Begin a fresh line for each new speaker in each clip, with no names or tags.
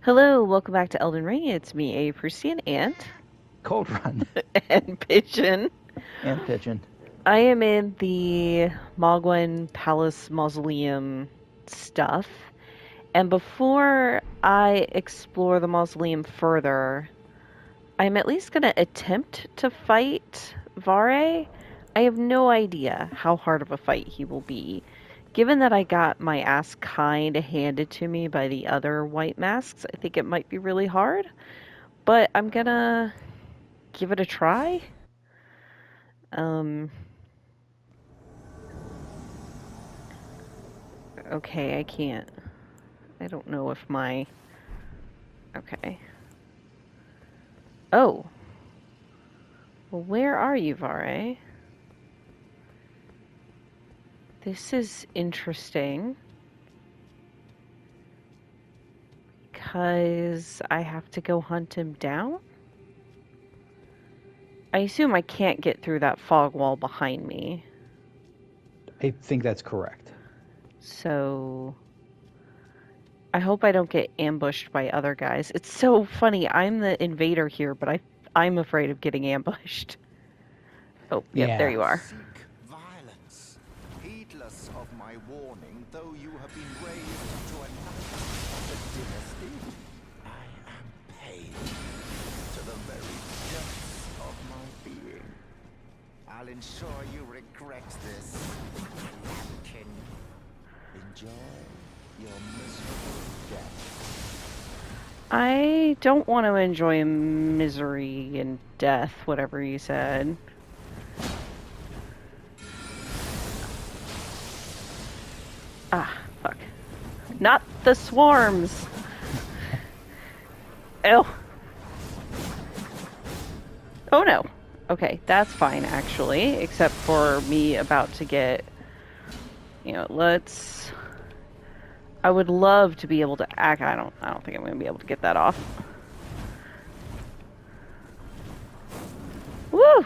Hello, welcome back to Elden Ring. It's me, a Prussian Ant,
Cold Run
and Pigeon.
and Pigeon.
I am in the Mogwen Palace Mausoleum stuff, and before I explore the mausoleum further, I'm at least going to attempt to fight Varre. I have no idea how hard of a fight he will be. Given that I got my ass kind of handed to me by the other white masks, I think it might be really hard. But I'm gonna give it a try. Um, okay, I can't. I don't know if my. Okay. Oh. Well, where are you, Vare? This is interesting. Because I have to go hunt him down? I assume I can't get through that fog wall behind me.
I think that's correct.
So. I hope I don't get ambushed by other guys. It's so funny. I'm the invader here, but I'm afraid of getting ambushed. Oh, yep, there
Yeah.
you are.
Seek violence, heedless of my warning, though you have been raised to a knight of the dynasty. I am pain to the very depths of my being. I'll ensure you regret this. Lambkin. Enjoy your miserable death.
I don't want to enjoy misery and death, whatever you said. Ah, fuck. Not the swarms! Oh. Oh no. Okay, that's fine actually, except for me about to get, let's. I would love to be able to act. I don't think I'm going to be able to get that off. Woo!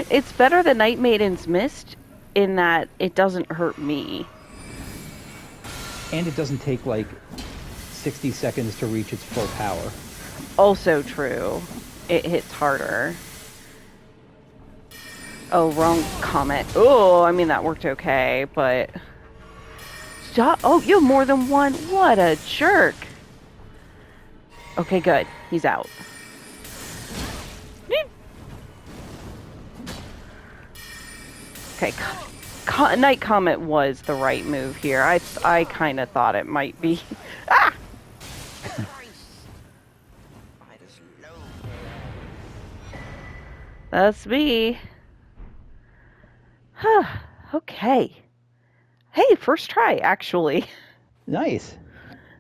It's better than Night Maiden's Mist in that it doesn't hurt me.
And it doesn't take like 60 seconds to reach its full power.
Also true. It hits harder. Oh, wrong comment. Oh, I mean, that worked okay, but... Stop. Oh, you have more than one. What a jerk. Okay, good. He's out. Okay, Night Comet was the right move here. I kind of thought it might be. Ah! That's me. Okay. Hey, first try, actually.
Nice. A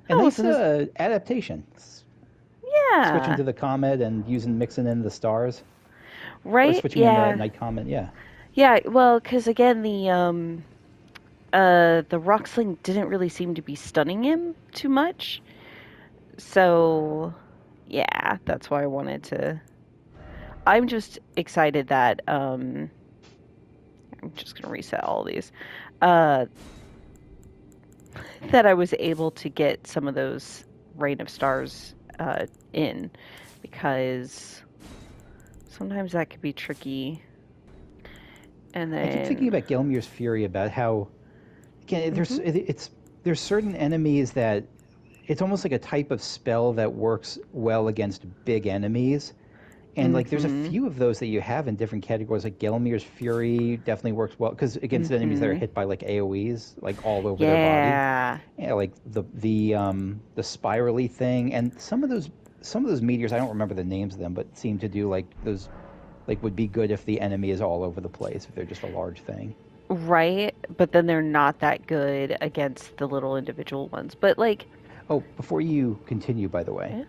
That
nice
wasn't
adaptation. Switching
Yeah.
to the comet and mixing in the stars. Or
Right?
switching in the
Yeah.
night comet, yeah.
Yeah, well, because again, the rock sling didn't really seem to be stunning him too much. So, yeah, that's why I wanted to. I'm just excited that, I'm just gonna reset all these. That I was able to get some of those Rain of Stars, in, because sometimes that could be tricky. And
I keep thinking
then.
about Gelmir's Fury, about how again there's certain enemies that it's almost like a type of spell that works well against big enemies. And like, there's a
Mm-hmm.
few of those that you have in different categories. Like Gelmir's Fury definitely works well because against enemies that are
Mm-hmm.
hit by like AOE's, like all over their body.
Yeah.
Yeah, like the spirally thing, and some of those meteors. I don't remember the names of them, but seem to do like those, like would be good if the enemy is all over the place, if they're just a large thing.
Right, but then they're not that good against the little individual ones. But like,
Oh, before you continue, by the way,
eh,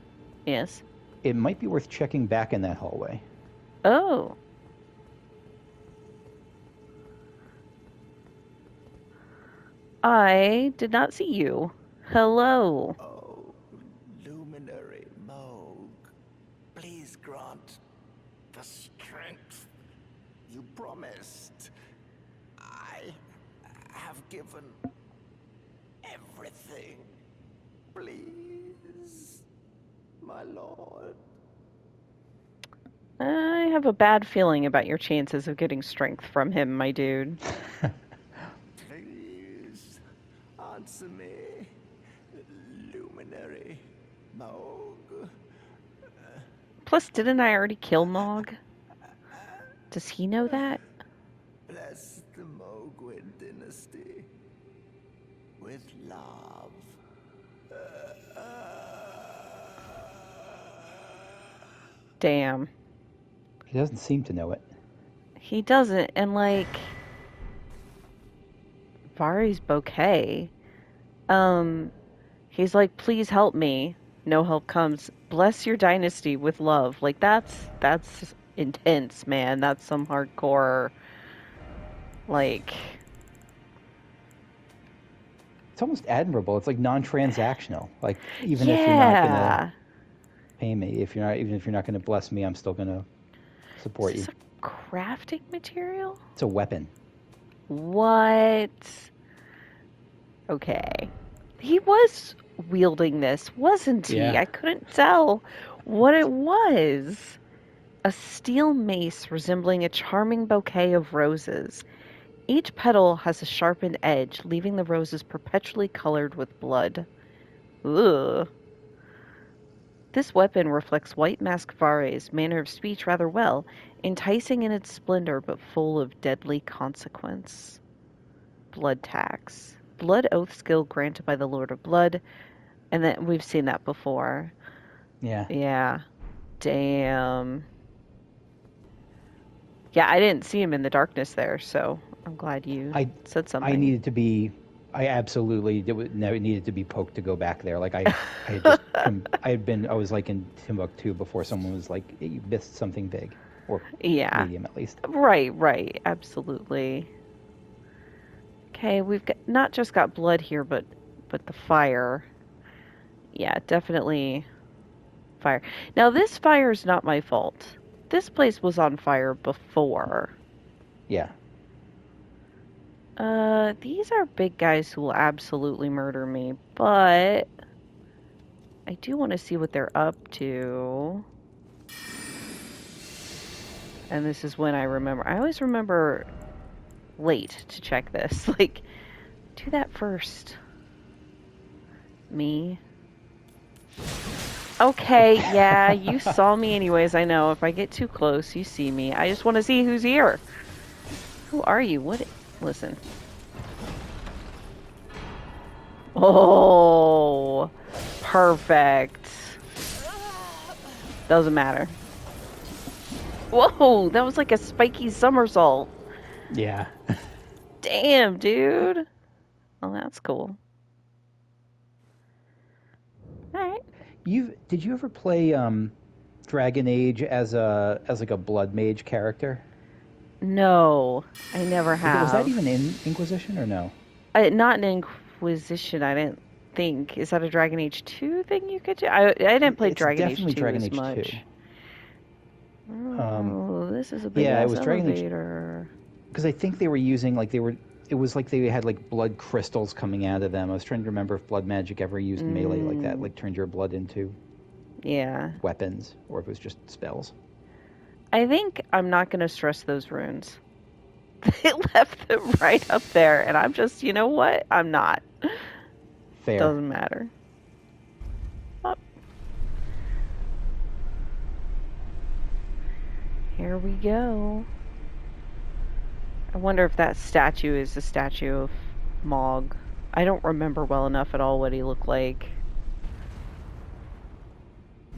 yes.
it might be worth checking back in that hallway.
Oh, I did not see you. Hello.
Oh, luminary Moog, please grant the strength you promised. I have given everything. Please, my lord.
I have a bad feeling about your chances of getting strength from him, my dude.
Please, answer me, luminary Moog.
Plus, didn't I already kill Nog? Does he know that?
Bless the Mogwin dynasty with love.
Damn.
He doesn't seem to know it.
He doesn't, and like... Varre's bouquet. He's like, please help me. No help comes. Bless your dynasty with love. Like, that's intense, man. That's some hardcore, like...
It's almost admirable. It's like non-transactional. Like, even if you're not gonna
Yeah!
pay me, even if you're not gonna bless me, I'm still gonna support
Is
you.
this a crafting material?
It's a weapon.
What? Okay. He was wielding this, wasn't he?
Yeah.
I couldn't tell what it was. A steel mace resembling a charming bouquet of roses. Each petal has a sharpened edge, leaving the roses perpetually colored with blood. Ugh. This weapon reflects White Mask Varre's manner of speech rather well, enticing in its splendor but full of deadly consequence. Blood tax. Blood oath skill granted by the Lord of Blood, and then we've seen that before.
Yeah.
Yeah. Damn. Yeah, I didn't see him in the darkness there, so I'm glad you said something.
I absolutely needed to be poked to go back there. Like I had just I was like in Timbuktu before someone was like, you missed something big, or
Yeah.
medium at least.
Right, absolutely. Okay, we've not just got blood here, but the fire. Yeah, definitely fire. Now this fire is not my fault. This place was on fire before.
Yeah.
These are big guys who will absolutely murder me, but I do want to see what they're up to. And this is when I always remember late to check this. Like, do that first. Me. Okay, yeah, you saw me anyways, I know. If I get too close, you see me. I just want to see who's here. Who are you? What? Listen. Oh, perfect. Doesn't matter. Whoa, that was like a spiky somersault.
Yeah.
Damn, dude. Oh, that's cool. Alright.
Did you ever play Dragon Age as like a blood mage character?
No, I never have.
Was that even in Inquisition or no?
Not in Inquisition, I didn't think. Is that a Dragon Age 2 thing you could do? I didn't play Dragon Age 2
Dragon
as
Age
much.
2.
Oh, this is a big
it
ass
was Dragon Age.
elevator.
Because I think they were using it was like they had like blood crystals coming out of them. I was trying to remember if blood magic ever used melee like that, like turned your blood into weapons, or if it was just spells.
I think I'm not going to stress those runes. They left them right up there, and I'm just, you know what? I'm not.
Fair.
Doesn't matter. Oh. Here we go. I wonder if that statue is a statue of Mog. I don't remember well enough at all what he looked like.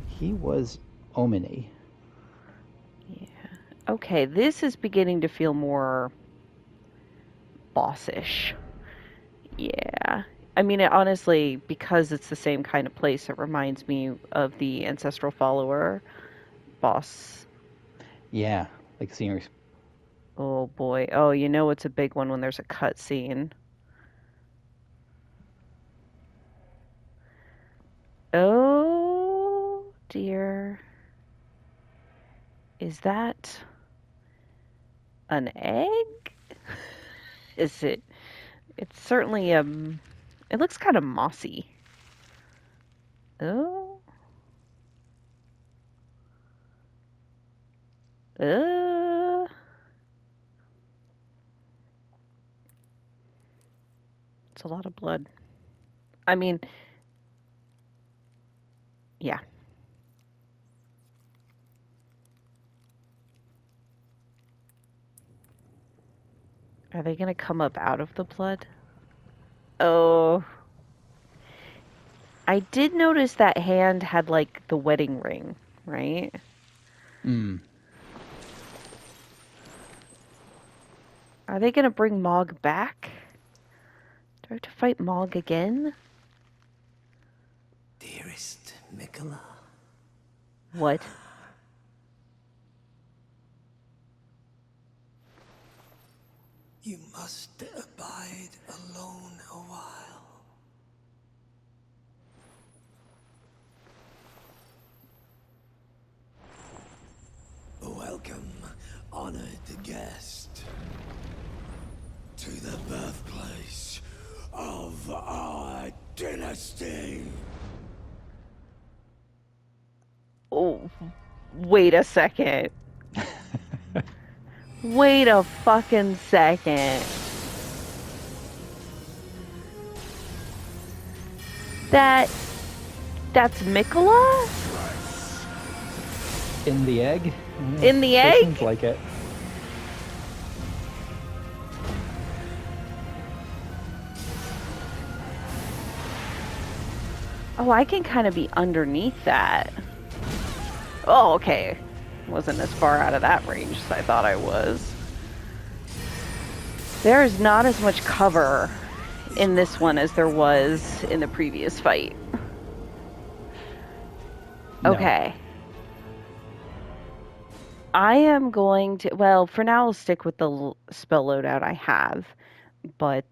He was Omni.
Yeah. Okay, this is beginning to feel more bossish. Yeah. I mean, honestly, because it's the same kind of place, it reminds me of the Ancestral Follower boss.
Yeah, like seeing.
Oh boy. Oh, you know it's a big one when there's a cutscene. Oh dear. Is that an egg? Is it? It's certainly it looks kind of mossy. Oh. Uh. It's a lot of blood. I mean, yeah. Are they gonna come up out of the blood? Oh. I did notice that hand had like the wedding ring, right?
Mm.
Are they gonna bring Mog back? Do I have to fight Mog again?
Dearest Mikola,
What?
you must abide alone a while. Welcome, honored guest, to the birthplace of our dynasty.
Oh, wait a second. Wait a fucking second. That's Mikola?
In the egg?
In the
Sure
egg?
seems like it.
Oh, I can kind of be underneath that. Oh, okay. Wasn't as far out of that range as I thought I was. There is not as much cover in this one as there was in the previous fight.
No.
Okay. I am going to, well, for now I'll stick with the spell loadout I have, but,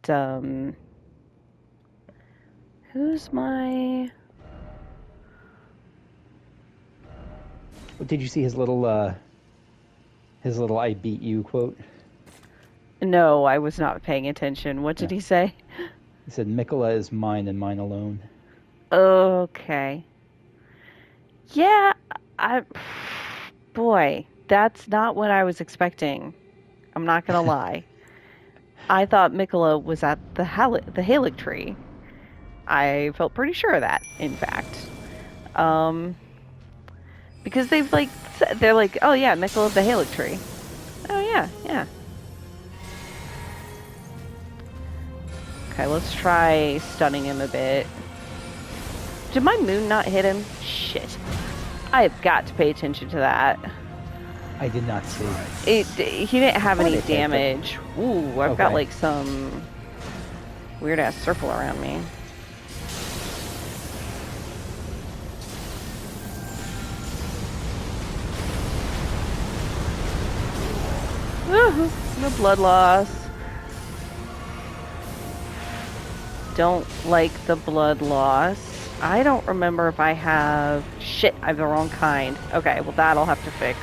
who's my...
Did you see his little "I beat you" quote?
No, I was not paying attention. What did he say?
He said, "Mikola is mine and mine alone."
Okay. Yeah, boy, that's not what I was expecting. I'm not gonna lie. I thought Mikola was at the Halig tree. I felt pretty sure of that, in fact. Because they've like, they're like, oh yeah, Mikola's the Halig tree. Oh yeah, yeah. Okay, let's try stunning him a bit. Did my moon not hit him? Shit. I have got to pay attention to that.
I did not see.
He didn't have any
Thought it hit,
damage. Ooh, I've got
Okay.
like some weird ass circle around me. Woohoo! No blood loss. Don't like the blood loss. I don't remember if I have... Shit, I have the wrong kind. Okay, well that I'll have to fix.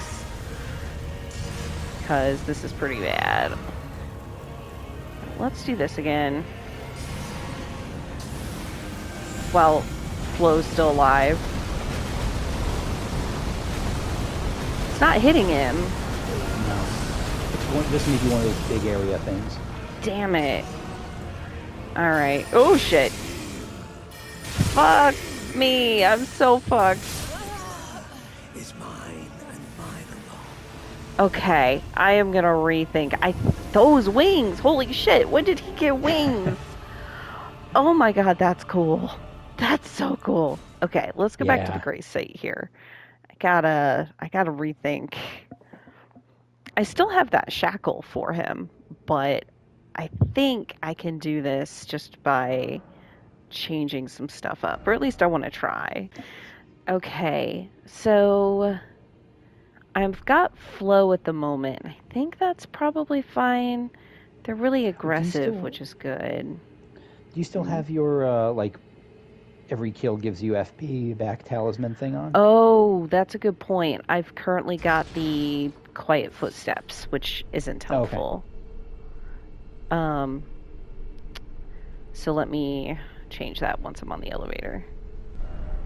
Because this is pretty bad. Let's do this again. While Flo's still alive. It's not hitting him.
No. This may be one of those big area things.
Damn it. Alright. Oh shit. Fuck me. I'm so fucked.
Is mine and mine alone.
Okay. I am gonna rethink. Those wings! Holy shit! When did he get wings? Oh my god, that's cool. That's so cool. Okay, let's go back to the
Yeah.
gray site here. I gotta rethink. I still have that shackle for him, but I think I can do this just by changing some stuff up, or at least I want to try. Okay, so I've got flow at the moment. I think that's probably fine. They're really aggressive,
still-
which is good.
Do you still have your every kill gives you FP back talisman thing on.
Oh, that's a good point. I've currently got the quiet footsteps, which isn't helpful. So let me change that once I'm on the elevator.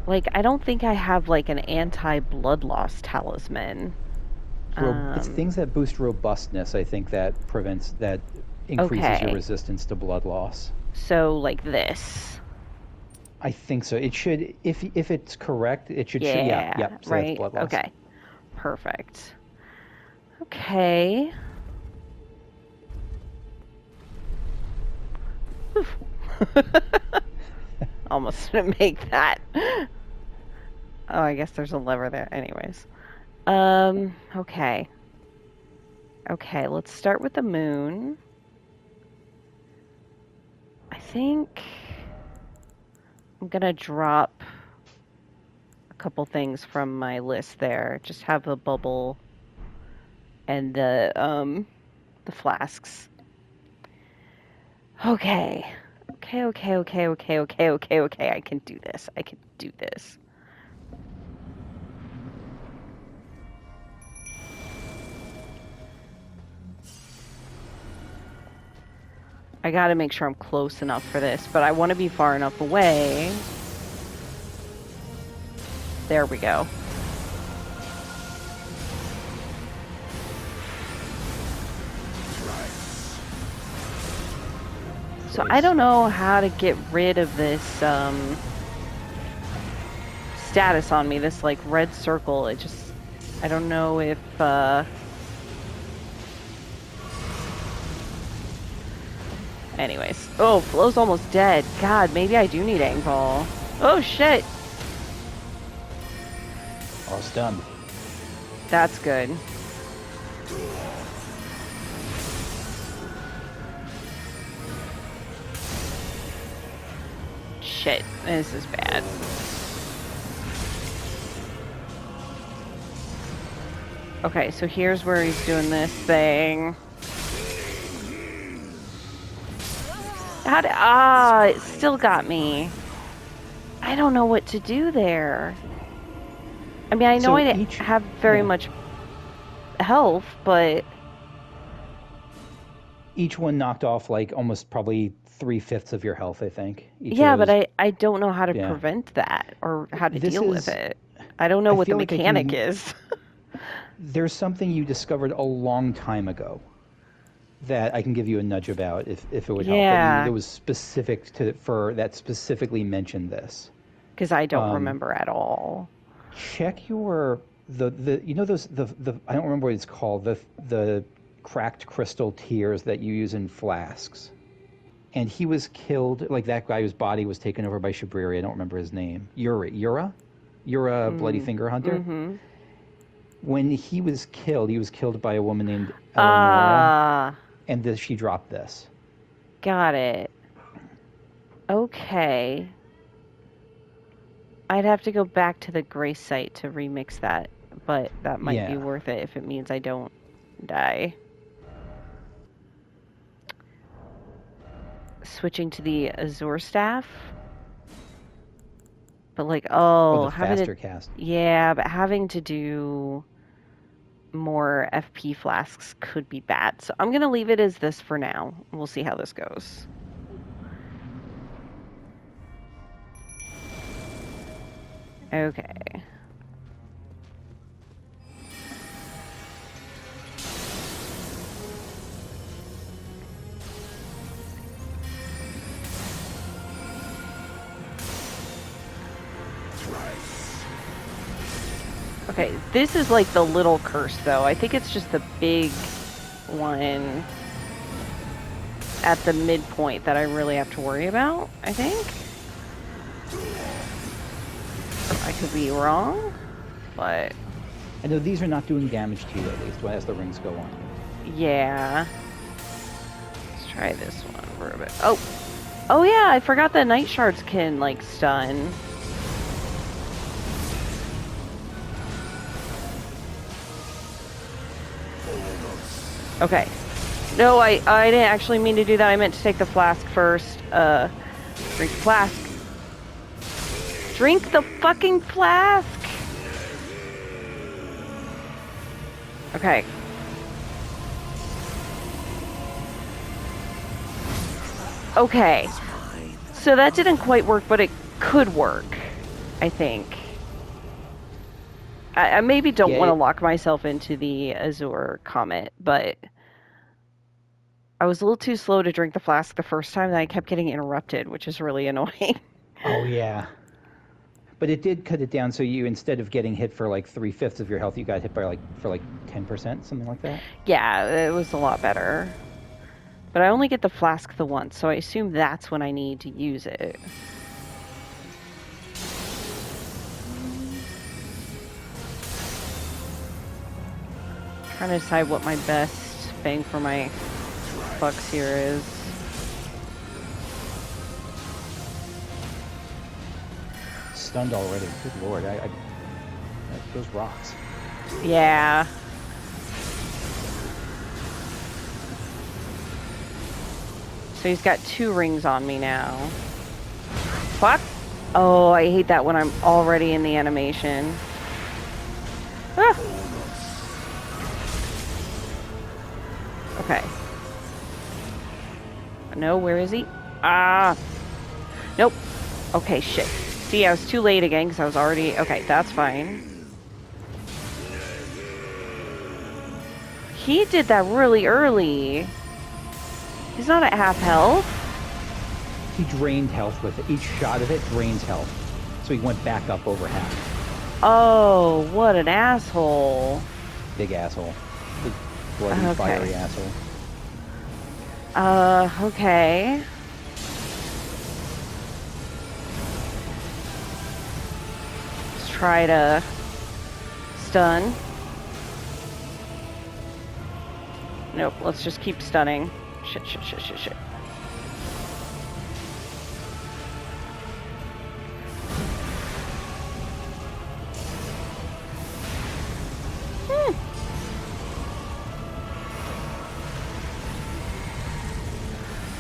Like, I don't think I have, like, an anti-blood loss talisman.
It's things that boost robustness, I think, that increases your resistance to blood loss.
So, like this.
I think so. It should, if it's correct, it should.
Yeah,
So
right?
that's blood loss.
Okay. Perfect. Okay. Almost didn't make that. Oh, I guess there's a lever there. Anyways. Okay. Okay, let's start with the moon. I think I'm gonna drop a couple things from my list there. Just have a bubble and the flasks. Okay. Okay. I can do this. I gotta make sure I'm close enough for this, but I want to be far enough away. There we go. So I don't know how to get rid of this status on me, this like red circle. I don't know if anyways. Oh, Flo's almost dead. God, maybe I do need Angball. Oh shit.
All stunned.
That's good. Shit, this is bad. Okay, so here's where he's doing this thing. It still got me. I don't know what to do there. I mean, I know I didn't have very much health, but...
Each one knocked off, like, almost probably 3/5 of your health, I think.
But I don't know how to prevent that, or how to deal with it. I don't know what the mechanic is.
There's something you discovered a long time ago that I can give you a nudge about if it would help.
Yeah.
It was specific that specifically mentioned this.
Because I don't remember at all.
Check your you know those the I don't remember what it's called, the cracked crystal tears that you use in flasks. And he was killed, like that guy whose body was taken over by Shabriri. I don't remember his name. Yura, Bloody Finger Hunter.
Mm-hmm.
When he was killed by a woman named Eleonora, and she dropped this.
Got it. Okay. I'd have to go back to the Grace site to remix that, but that might be worth it if it means I don't die. Switching to the Azure Staff. But like,
the faster cast.
Yeah, but having to do more FP flasks could be bad. So I'm going to leave it as this for now. We'll see how this goes. Okay. Okay, this is like the little curse though. I think it's just the big one at the midpoint that I really have to worry about, I think. I could be wrong, but...
I know these are not doing damage to you, at least, as the rings go on.
Yeah. Let's try this one for a bit. Oh yeah, I forgot that night shards can, like, stun. Okay. No, I didn't actually mean to do that. I meant to take the flask first. Drink the flask. Drink the fucking flask! Okay. Okay. So that didn't quite work, but it could work, I think. I maybe don't want to lock myself into the Azure Comet, but I was a little too slow to drink the flask the first time, and I kept getting interrupted, which is really annoying.
Oh, yeah. But it did cut it down, so you, instead of getting hit for like 3/5 of your health, you got hit by for 10%, something like that?
Yeah, it was a lot better. But I only get the flask the once, so I assume that's when I need to use it. Trying to decide what my best bang for my bucks here is.
Stunned already. Good lord. Those rocks.
Yeah. So he's got 2 rings on me now. Fuck! Oh, I hate that when I'm already in the animation. Ah! Okay. No, where is he? Ah! Nope. Okay, shit. See, I was too late again because I was already... Okay, that's fine. He did that really early. He's not at half health.
He drained health with it. Each shot of it drains health. So he went back up over half.
Oh, what an asshole.
Big asshole. Big bloody,
Okay.
fiery asshole.
Okay. Let's try to stun. Nope, let's just keep stunning. Shit.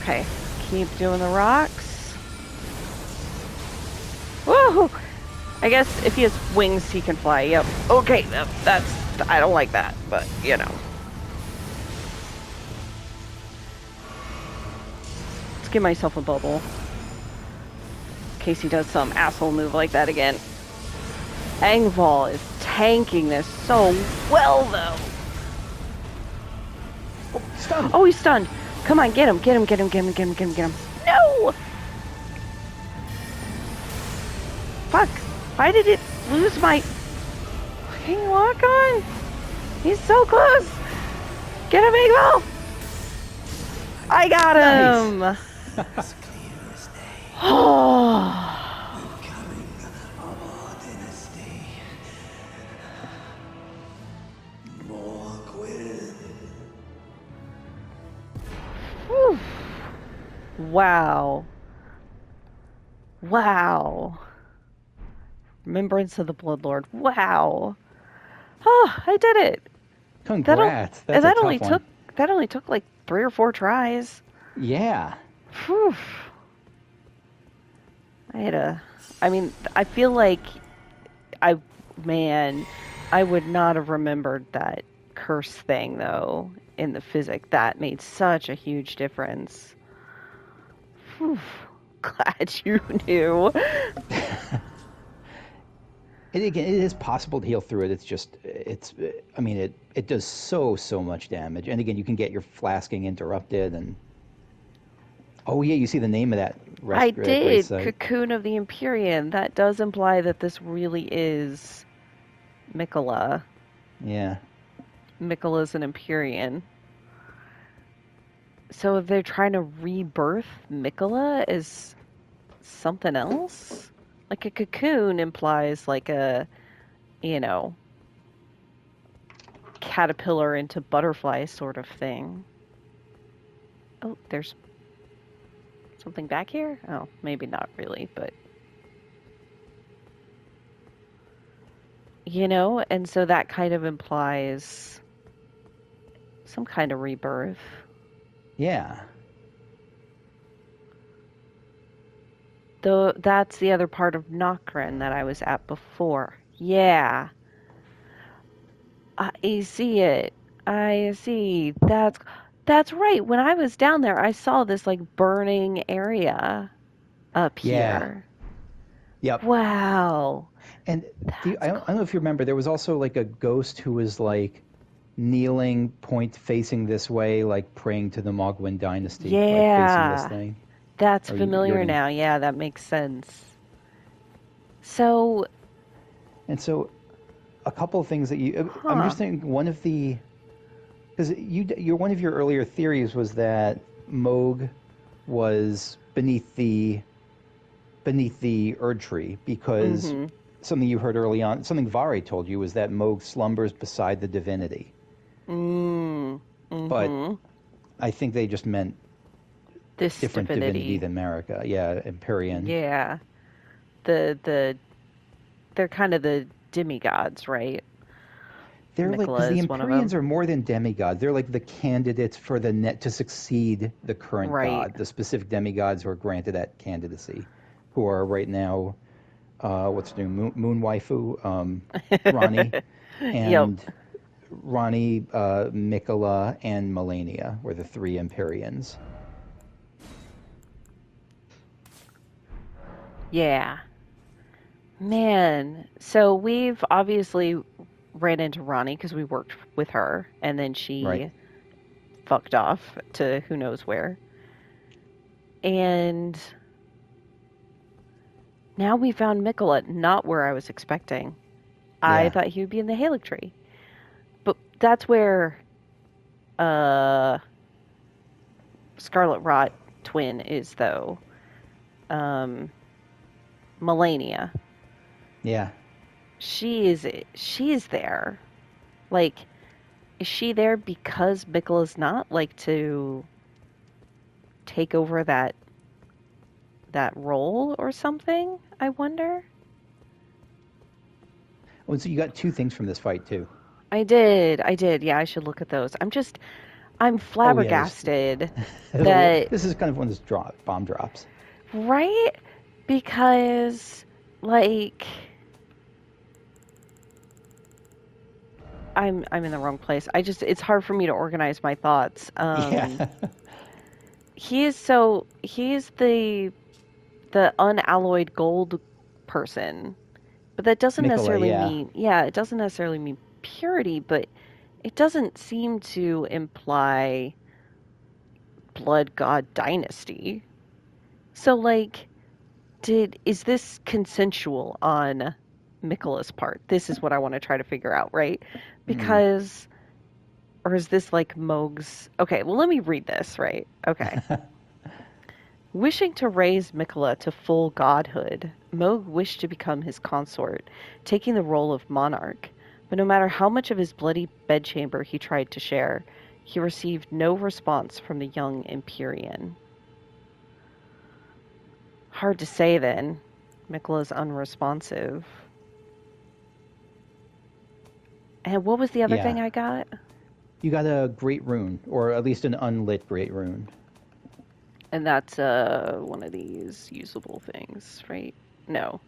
Okay, keep doing the rocks. Woohoo! I guess if he has wings, he can fly. Yep. Okay, that's... I don't like that, but, you know. Let's give myself a bubble. In case he does some asshole move like that again. Engval is tanking this so well, though.
Oh, stunned!
Oh, he's stunned. Come on, get him. No! Fuck. Why did it lose my fucking lock on? He's so close. Get him, Engval. I got him.
Nice.
As clear as day.
Oh.
Coming of our dynasty. Morgwin.
Whew. Wow. Remembrance of the Bloodlord. Wow. Oh, I did it.
Congrats. That's a tough one.
That only took like 3 or 4 tries.
Yeah.
Whew. I feel like I would not have remembered that curse thing though in the physic. That made such a huge difference. Whew. Glad you knew.
And again, it is possible to heal through it. It does so much damage. And again, you can get your flasking interrupted and... Oh yeah, you see the name of that
I did.
site.
Cocoon of the Empyrean. That does imply that this really is Mikola.
Yeah.
Mikola's an Empyrean. So if they're trying to rebirth Mikola as something else? Like a cocoon implies like a, caterpillar into butterfly sort of thing. Oh, there's something back here? Oh, maybe not really, but... and so that kind of implies some kind of rebirth.
Yeah.
Though that's the other part of Nokrin that I was at before. Yeah, I see it. I see. That's right. When I was down there, I saw this like burning area up
Yeah.
here.
Yep.
Wow.
And
That's
I don't know if you remember, there was also like a ghost who was like kneeling, point facing this way, like praying to the Mogwin dynasty, like facing this
Yeah.
thing.
That's
Or you
familiar
already.
now. Yeah, that makes sense. So,
And so a couple of things that I'm
huh.
just thinking one of the, because one of your earlier theories was that Moog was beneath the Erd Tree because
Mhm.
something you heard early on, something Varre told you was that Moog slumbers beside the divinity.
Mm.
But
Mhm.
I think they just meant
This
different divinity
divinity.
than Marika. Yeah, Empyrean.
Yeah. The they're kind of the demigods, right?
They're like, because
Mikola
the
is one of
Empyreans
them.
are more than demigods. They're like the candidates for the net to succeed the current
Right.
god, the specific demigods who are granted that candidacy, who are right now, what's her name, Moon Waifu, Ronnie,
Yep.
and Ronnie, Mikola, and Melania were the three Empyreans.
Yeah. Man. So we've obviously ran into Ronnie because we worked with her, and then
Right.
she fucked off to who knows where. And now we found Mikola, not where I was expecting. I
Yeah.
thought he would be in the Halleck tree. But that's where uh Scarlet Rot twin is though. Um Melania.
Yeah.
She is there. Like, is she there because Mikola's not like to take over that role or something? I wonder.
Oh, so you got two things from this fight too.
I did. I did. Yeah, I should look at those. I'm
Oh yeah, there's
flabbergasted that
this is kind of one of those bomb drops.
right because like I'm in the wrong place. It's hard for me to organize my thoughts.
Yeah.
He's the unalloyed gold person. But that doesn't
Mikola,
necessarily
yeah.
mean, yeah, it doesn't necessarily mean purity, but it doesn't seem to imply blood god dynasty. So like is this consensual on Mikola's part? This is what I want to try to figure out, right?
Mm.
Because or is this like Moog's? Okay, well let me read this, right? Okay. Wishing to raise Mikola to full godhood, Moog wished to become his consort, taking the role of monarch. But no matter how much of his bloody bedchamber he tried to share, he received no response from the young Empyrean. Hard to say then. Mikola's unresponsive. And what was the other
Yeah.
thing I got?
You got a great rune, or at least an unlit great rune.
And that's one of these usable things, right? No,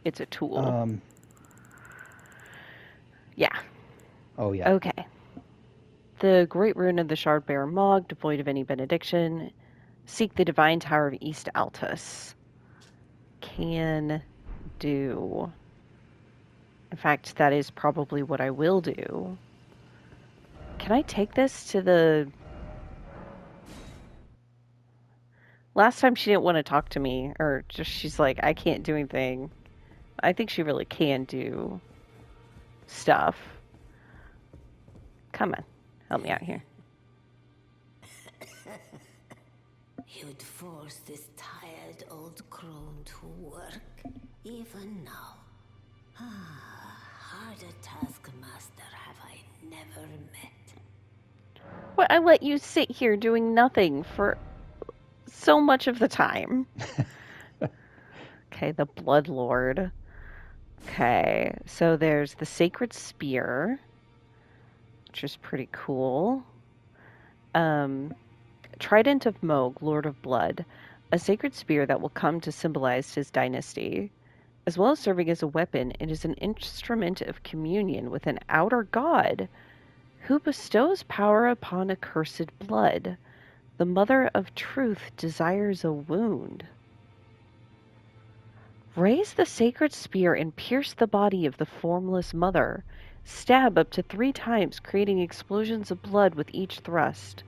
it's a tool.
Um.
Yeah.
Oh yeah.
Okay. The great rune of the Shardbearer Mog, devoid of any benediction. Seek the divine tower of East Altus. Can do. In fact, that is probably what I will do. Can I take this to the... Last time she didn't want to talk to me, or just she's like, I can't do anything. I think she really can do stuff. Come on, help me out here.
You'd force this tired old crone to work, even now. Harder taskmaster have I never met.
But I let you sit here doing nothing for so much of the time. Okay, the Blood Lord. Okay, so there's the Sacred Spear, which is pretty cool. Trident of Moog, Lord of Blood. a sacred spear that will come to symbolize his dynasty. As well as serving as a weapon, it is an instrument of communion with an outer god who bestows power upon accursed blood. The Mother of Truth desires a wound. Raise the sacred spear and pierce the body of the formless mother. Stab up to 3 times, creating explosions of blood with each thrust.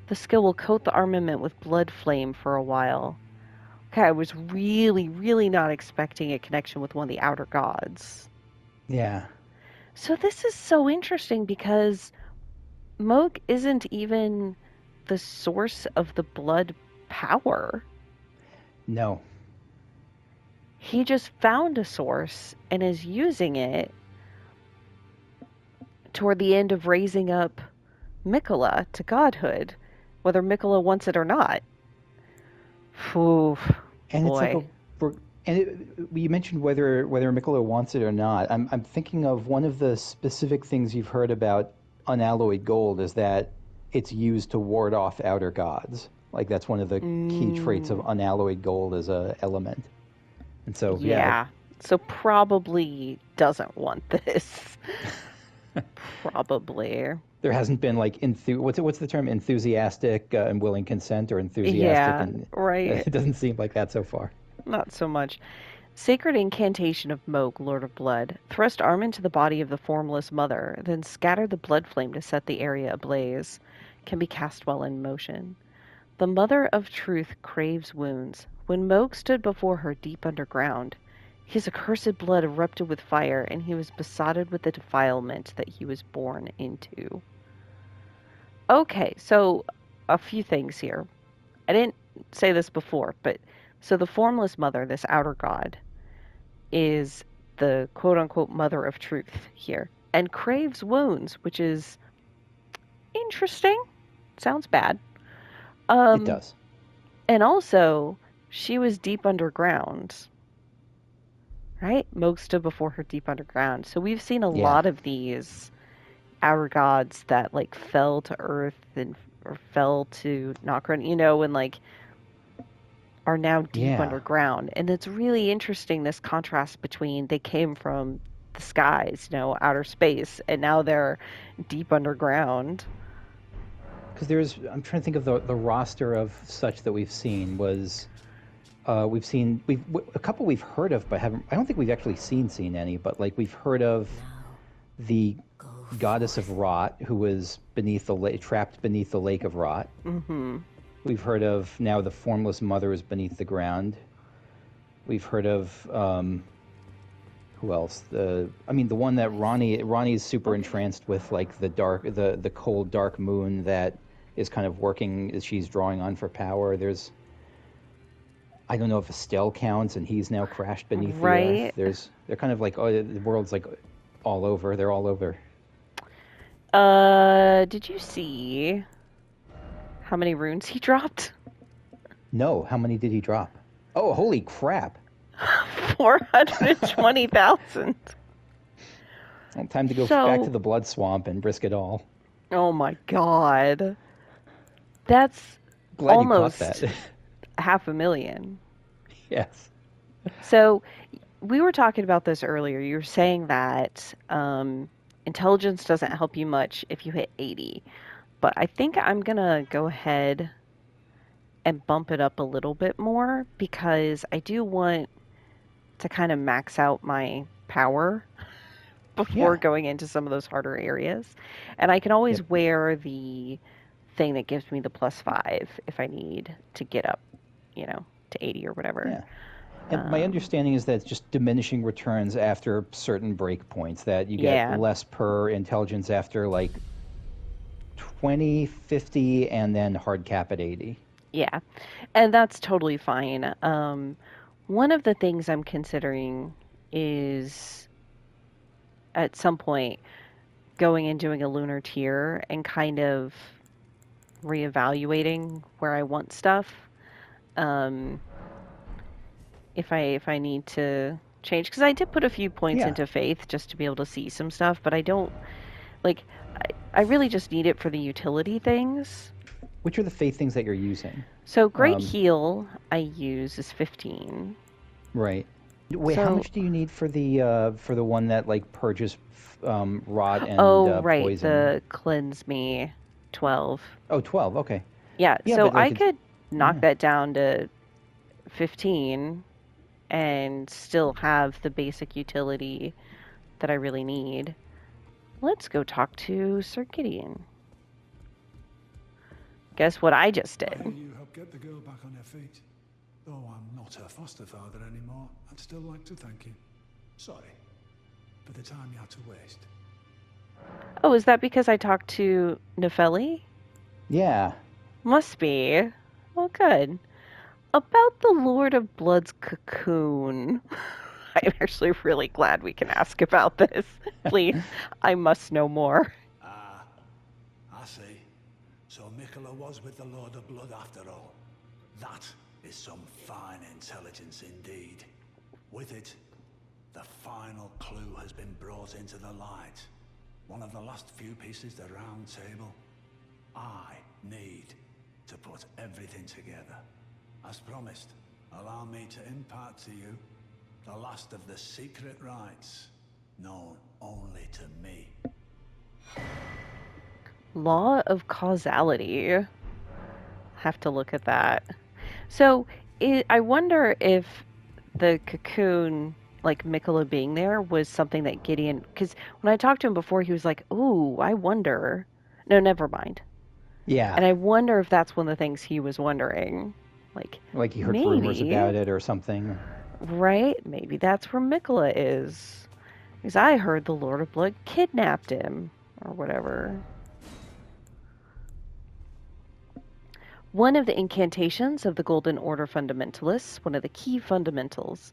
The skill will coat the armament with blood flame for a while. Okay, I was really, really not expecting a connection with one of the outer gods.
Yeah.
So this is so interesting because Moog isn't even the source of the blood power.
No.
He just found a source and is using it toward the end of raising up Mikola to godhood, whether Mikola wants it or not. Phew,
And
boy.
it's like you mentioned whether Mikola wants it or not. I'm thinking of one of the specific things you've heard about unalloyed gold is that it's used to ward off outer gods. Like that's one of the key traits of unalloyed gold as a element. And so
Yeah. So probably doesn't want this. Probably.
there hasn't been like what's the term, enthusiastic and willing consent, or enthusiastic
Yeah,
and
right.
it doesn't seem like that so far.
Not so much. Sacred incantation of Moog, Lord of Blood. Thrust arm into the body of the formless mother, then scatter the blood flame to set the area ablaze. Can be cast while in motion. The Mother of Truth craves wounds. When Moog stood before her deep underground, his accursed blood erupted with fire, and he was besotted with the defilement that he was born into. Okay, so a few things here. I didn't say this before, but so the formless mother, this outer god, is the quote-unquote Mother of Truth here, and craves wounds, which is interesting. Sounds bad.
It does.
And also, she was deep underground, right? Moog stood before her deep underground. So we've seen a lot of these outer gods that like fell to earth or fell to Nokron, and like are now deep underground. And it's really interesting, this contrast between they came from the skies, outer space, and now they're deep underground.
Because I'm trying to think of the roster of such that we've seen was, we've seen a couple we've heard of, but I don't think we've actually seen any. But like we've heard of the goddess of rot, who was trapped beneath the lake of rot.
Mm-hmm.
We've heard of now the formless mother is beneath the ground. We've heard of who else? The one that Ronnie's super entranced with, like the cold dark moon that is kind of working as she's drawing on for power. I don't know if Estelle counts, and he's now crashed beneath the earth. They're kind of like, the world's like all over. They're all over.
Did you see how many runes he dropped?
No, how many did he drop? Oh, holy crap!
420,000.
Well, time to go back to the blood swamp and risk it all.
Oh my god. That's
Glad
almost
you caught that.
500,000.
Yes.
So we were talking about this earlier. You were saying that intelligence doesn't help you much if you hit 80. But I think I'm going to go ahead and bump it up a little bit more, because I do want to kind of max out my power before going into some of those harder areas. And I can always wear the thing that gives me the +5 if I need to get up, to 80 or whatever.
Yeah. And my understanding is that it's just diminishing returns after certain breakpoints, that you get less per intelligence after like 20, 50, and then hard cap at 80.
Yeah, and that's totally fine. One of the things I'm considering is at some point going and doing a lunar tier and kind of reevaluating where I want stuff. If I need to change, because I did put a few points into faith just to be able to see some stuff, but I don't I really just need it for the utility things.
Which are the faith things that you're using?
So Great
Um,
Heal I use is 15.
Right. Wait, how
So,
much do you need for the one that like purges rot and
oh, right,
poison?
the Cleanse Me 12.
Oh, 12. Okay.
Yeah,
Yeah,
so
but
I
like it's
could knock
yeah.
that down to 15 and still have the basic utility that I really need. Let's go talk to Sir Gideon. Guess what I just
I hear
did?
you helped get the girl back on her feet. Though I'm not her foster father anymore, I'd still like to thank you. Sorry for the time you had to waste.
Oh, is that because I talked to Nefeli?
Yeah.
Must be. Well, good. About the Lord of Blood's cocoon. I'm actually really glad we can ask about this. Please, I must know more.
Ah, I see. So Mikola was with the Lord of Blood after all. That is some fine intelligence indeed. With it, the final clue has been brought into the light. One of the last few pieces of the round table. I need to put everything together. As promised, allow me to impart to you the last of the secret rites, known only to me.
Law of causality. Have to look at that. So, I wonder if the cocoon, like Mikola being there, was something that Gideon. Because when I talked to him before, he was like, "Ooh, I wonder." No, never mind.
Yeah.
And I wonder if that's one of the things he was wondering.
Like he heard rumors
Maybe,
about it or something.
right? Maybe that's where Mikola is. Because I heard the Lord of Blood kidnapped him, or whatever. One of the incantations of the Golden Order fundamentalists, one of the key fundamentals,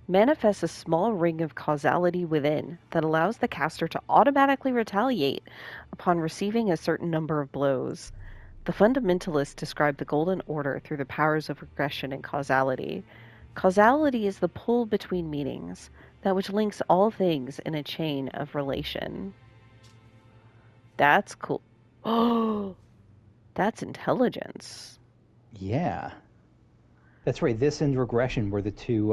manifests a small ring of causality within that allows the caster to automatically retaliate upon receiving a certain number of blows. The fundamentalists describe the Golden Order through the powers of regression and causality. Causality is the pull between meanings, that which links all things in a chain of relation. That's cool. Oh, that's intelligence.
Yeah. That's right. This and regression were the two,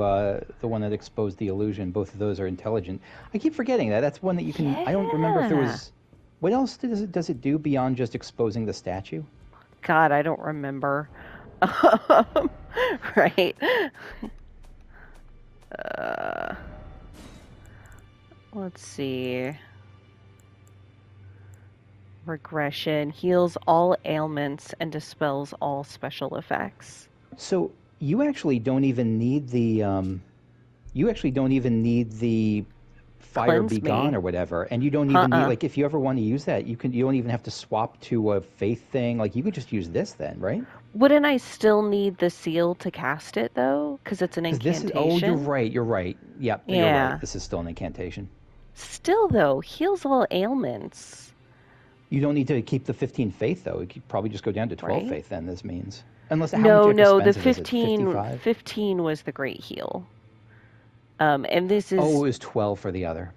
the one that exposed the illusion. Both of those are intelligent. I keep forgetting that. That's one that you can. I don't remember if there
Yeah.
was. What else does it do beyond just exposing the statue?
God, I don't remember. Right. Uh, let's see. Regression heals all ailments and dispels all special effects.
So you actually don't even need the. You actually don't even need the fire
Cleanse
be gone
me.
or whatever, and you don't even need
Uh-uh.
like if you ever want to use that, you can. You don't even have to swap to a faith thing. Like you could just use this then, right?
Wouldn't I still need the seal to cast it though? Because it's an
Because this is. Oh, you're
incantation.
right. You're right. Yep, you're right.
Yeah.
This is still an incantation.
Still though, heals all ailments,
You don't need to keep the 15 faith though. You could probably just go down to 12
right?
faith then. This means unless how
No,
much
no, the
expensive is it? 55.
15 was the great heal. And this
Oh, it
is,
was 12 for the other.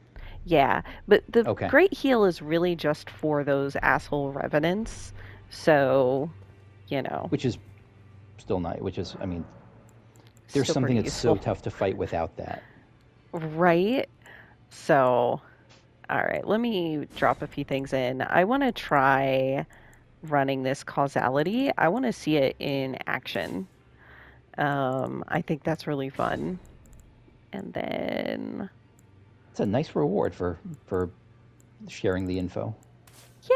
yeah, but the
Okay.
great heal is really just for those asshole revenants. So, you know,
Which is still not. Which is, I mean, there's
still
something
pretty
that's so
useful.
tough to fight without that.
Right? So, all right, let me drop a few things in. I want to try running this causality. I want to see it in action. I think that's really fun. And then,
It's a nice reward for sharing the info.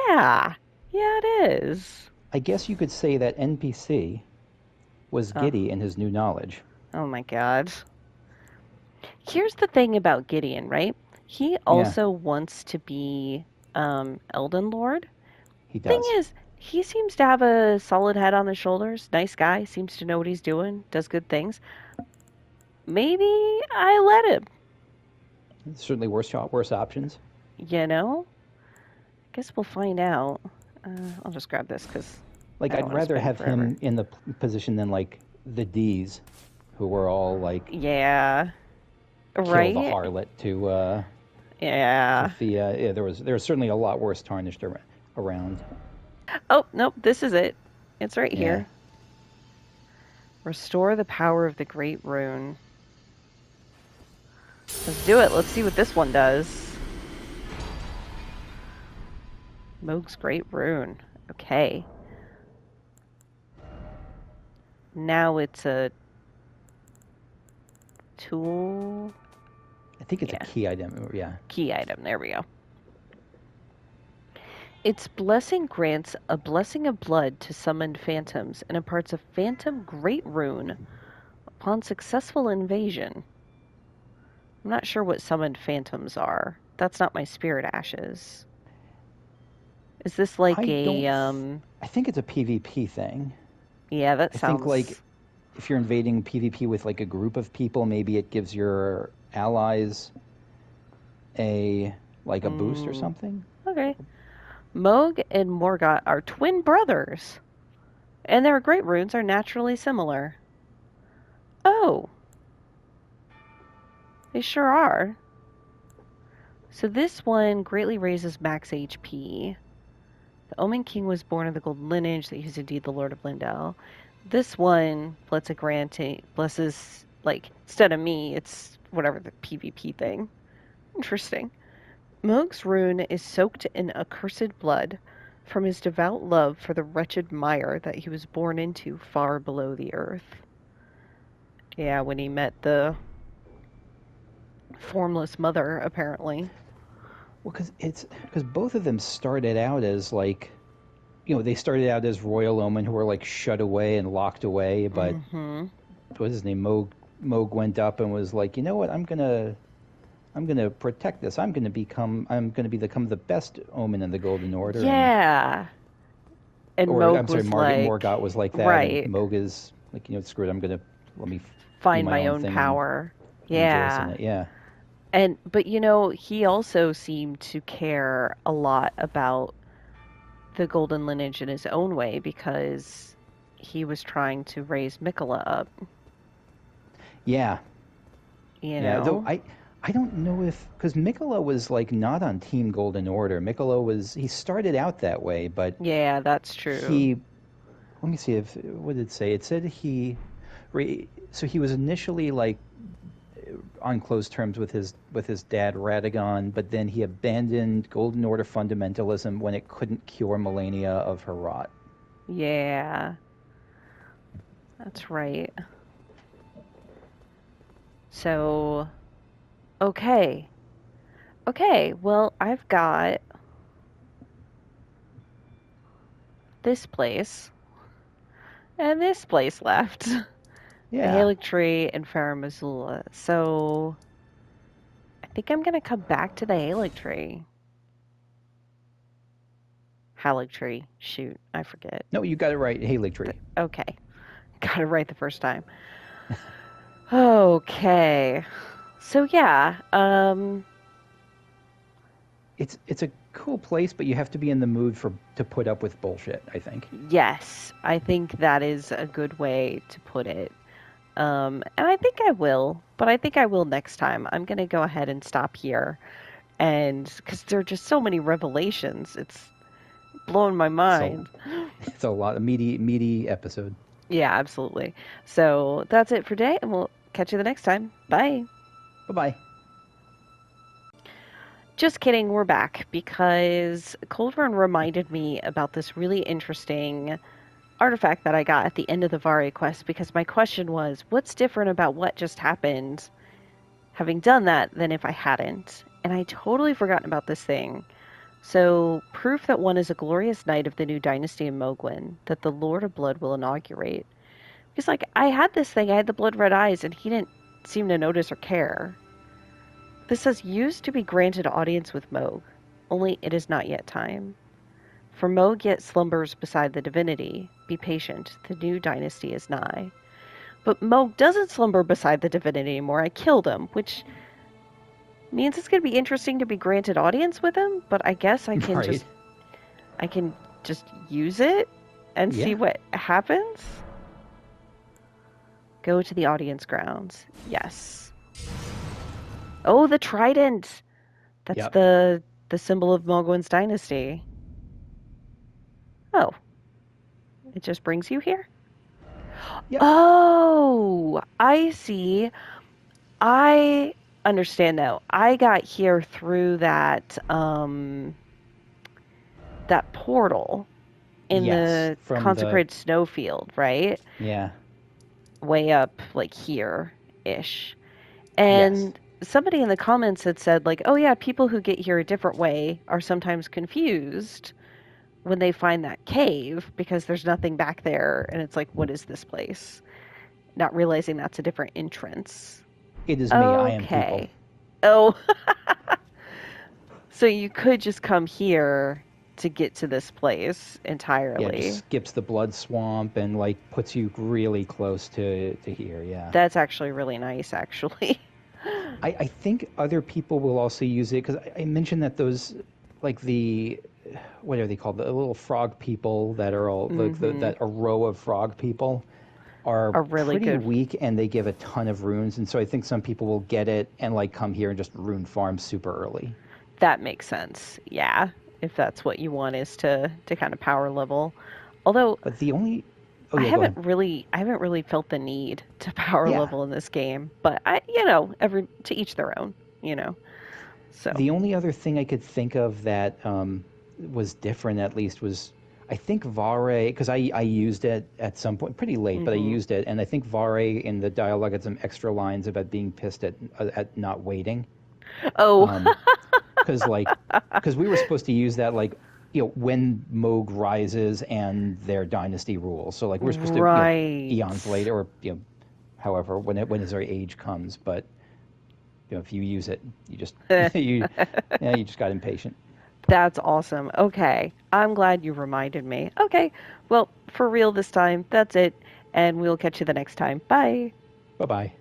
yeah, it is.
I guess you could say that NPC was
Oh,
giddy in his new knowledge.
oh my God. Here's the thing about Gideon, right? He
Yeah,
also wants to be Elden Lord.
he
Thing
does.
is, he seems to have a solid head on his shoulders. Nice guy, seems to know what he's doing, does good things. Maybe I let him,
Certainly worse options.
you know? Guess we'll find out. I'll just grab this because
Like
I don't
I'd
want to
rather
spend
have
forever.
him in the position than like the D's, who were all like
Yeah,
kill the
right?
harlot to
Yeah.
Thea. Yeah, there was certainly a lot worse tarnished around.
Oh, nope, this is it. It's right
Yeah.
here. Restore the power of the Great Rune. Let's do it. Let's see what this one does. Moog's Great Rune. Okay. Now it's a tool.
I think it's
Yeah.
a key item. Yeah.
Key item. There we go. Its blessing grants a blessing of blood to summoned phantoms and imparts a phantom Great Rune upon successful invasion. I'm not sure what summoned phantoms are. That's not my spirit ashes. Is this like
I think it's a PvP thing.
Yeah, that
I
sounds
think like if you're invading PvP with like a group of people, maybe it gives your allies a boost or something.
Okay. Moog and Morgott are twin brothers, and their great runes are naturally similar. Oh. They sure are. So this one greatly raises max HP. The Omen King was born of the golden lineage that he is indeed the Lord of Lindell. This one blesses, like, instead of me, it's whatever the PvP thing. Interesting. Moog's rune is soaked in accursed blood from his devout love for the wretched mire that he was born into far below the earth. Yeah, when he met the formless mother, apparently.
Well, because both of them started out as like, they started out as royal omen who were like shut away and locked away. But what's his name? Moog went up and was like, you know what? I'm gonna protect this. I'm gonna become the best omen in the Golden Order.
Yeah. And Moog was
Morgott was like that.
Right.
And Moog is like, screw it. Let me
find my own power. Yeah.
Yeah.
But he also seemed to care a lot about the golden lineage in his own way because he was trying to raise Mikola up.
Yeah.
Yeah,
though I don't know because Mikola was like not on Team Golden Order. Mikola he started out that way, but
yeah, that's true.
Let me see what did it say? It said so he was initially like on close terms with his dad Radagon, but then he abandoned Golden Order fundamentalism when it couldn't cure Millennia of her rot.
Yeah, that's right. So, okay, well, I've got this place and this place left.
Yeah.
The Halig Tree and Farum Azula. So I think I'm gonna come back to the Halig Tree. Halig Tree. Shoot, I forget.
No, you got it right. Halig Tree.
Okay. Got it right the first time. Okay. So yeah,
it's a cool place, but you have to be in the mood to put up with bullshit, I think.
Yes, I think that is a good way to put it. And I think I will, but I think I will next time. I'm going to go ahead and stop here. And because there are just so many revelations, it's blowing my mind.
It's a lot of meaty episode.
Yeah, absolutely. So that's it for today, and we'll catch you the next time. Bye.
Bye-bye.
Just kidding, we're back because Coldrun reminded me about this really interesting artifact that I got at the end of the Varre quest, because my question was, what's different about what just happened having done that than if I hadn't? And I totally forgotten about this thing. So, proof that one is a glorious knight of the new dynasty in Mogwin, that the Lord of Blood will inaugurate. Because, I had this thing, I had the blood red eyes, and he didn't seem to notice or care. This says, used to be granted audience with Moog, only it is not yet time. For Moog yet slumbers beside the divinity. Be patient, the new dynasty is nigh. But Moog doesn't slumber beside the divinity anymore. I killed him, which means it's going to be interesting to be granted audience with him, but I guess I can just use it and see what happens. Go to the audience grounds. Yes. Oh, the trident. That's the symbol of Mogwin's dynasty. Oh. It just brings you here?
Yep.
Oh, I see. I understand now. I got here through that portal in
Yes,
the
from the
consecrated snowfield, right?
yeah.
Way up like here-ish.
Yes.
And somebody in the comments had said like, "Oh yeah, people who get here a different way are sometimes confused when they find that cave because there's nothing back there and it's like, what is this place?" Not realizing that's a different entrance.
It is me. I am people.
Okay. Oh, so you could just come here to get to this place
Yeah, it just
entirely.
skips the blood swamp and like puts you really close to here. Yeah.
That's actually really nice, actually.
I think other people will also use it because I mentioned that those, like the, what are they called? The little frog people that are all
Mm-hmm.
that a row of frog people are
A really
pretty
good.
weak and they give a ton of runes, and so I think some people will get it and like come here and just rune farm super early.
That makes sense. Yeah, if that's what you want is to kind of power level. Although
But the only, oh yeah, go ahead.
I haven't really felt the need to power
Yeah,
level in this game, but every to each their own, you know. So,
the only other thing I could think of that was different, at least, was I think Varre, because I used it at some point, pretty late, but I
mhm.
used it, and I think Varre in the dialogue had some extra lines about being pissed at not waiting,
Oh,
because because we were supposed to use that like when Moog rises and their dynasty rules, so like we're supposed to eons
right.
later or however when his age comes, but if you use it, you just you you just got impatient.
That's awesome. Okay. I'm glad you reminded me. Okay. Well, for real this time, that's it. And we'll catch you the next time. Bye.
Bye bye.